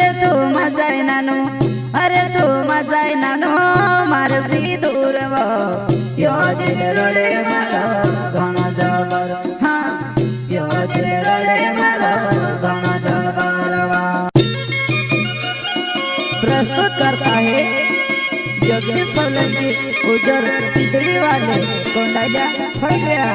अरे तू मजाय नानू, अरे तू मजाय नानू मारे सी दूर वो यो दिल रड़े मारो घणो जबर। हाँ यो दिल रड़े मारो घणो जबर। प्रस्तुत करता है जगदीश सोलंकी उजर सिद्धड़ी वाले कोंडाजा फैलिया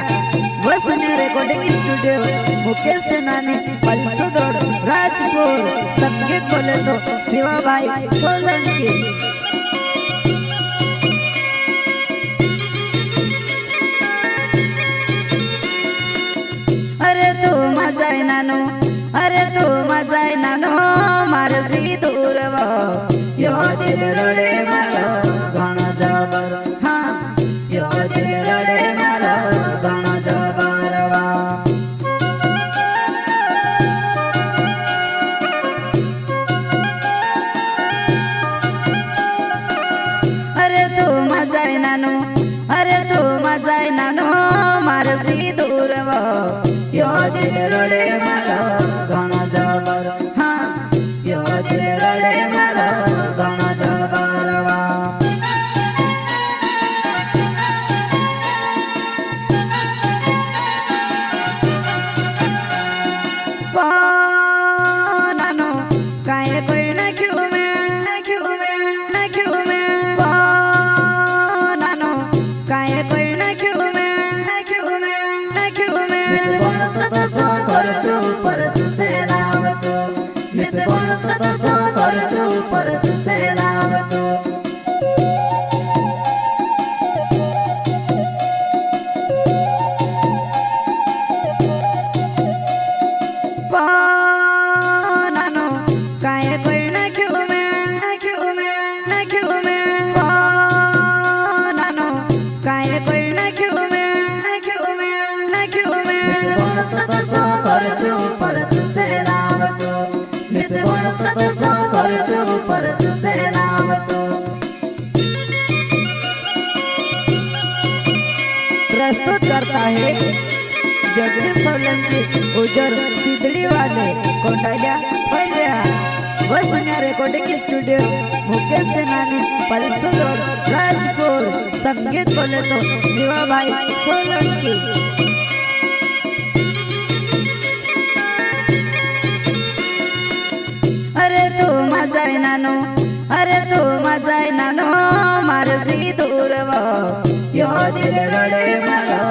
वसुन्या रिकॉर्डिंग स्टूडियो मुकेश सेनानी पलसुद रोड राजपुर। संगीत बोले तो शिवा भाई सोलंकी। अरे तू मजाय नानू, अरे तू मजाय नानू मारे सी दूर वो यो दिल रड़े मारो घणो जबर। हाँ यो दिल रड़े मारो घणो जबर। अरे तू मजाय नानू, अरे तू मजाय नानू मारे सी दूर वो यो दिल रड़े मारो घणो जबर। हाँ यो दिल रड़े मारो घणो जबर। नानू काहे कोई ना क्यों मैं ना क्यों मैं ना क्यों मैं नानू काहे कोई ना क्यों मैं ना क्यों मैं ना क्यों मैं तो सो कर तू पर तू से नाम तो मिस तो सो कर तू पर तू से नाम तो। नानू काहे कोई ना क्यों मैं ना क्यों मैं ना क्यों मैं नानू काहे कोई ना क्यों मैं ना क्यों मैं ना क्यों मैं तो सो कर तू पर तू से नाम तो मिस तो सो कर तू पर तू से नाम तो। प्रस्तुत करता है जगदीश सोलंकी उजर सिद्धड़ी वाले कोंडाजा फैलिया वसुन्या रिकॉर्डिंग स्टूडियो मुकेश सेनानी पलसुद रोड राजपुर। संगीत बोले तो शिवा भाई सोलंकी। अरे तू मजाय नानू, अरे तू मजाय नानू मारे सी दूर वो यो दिल रड़े मारो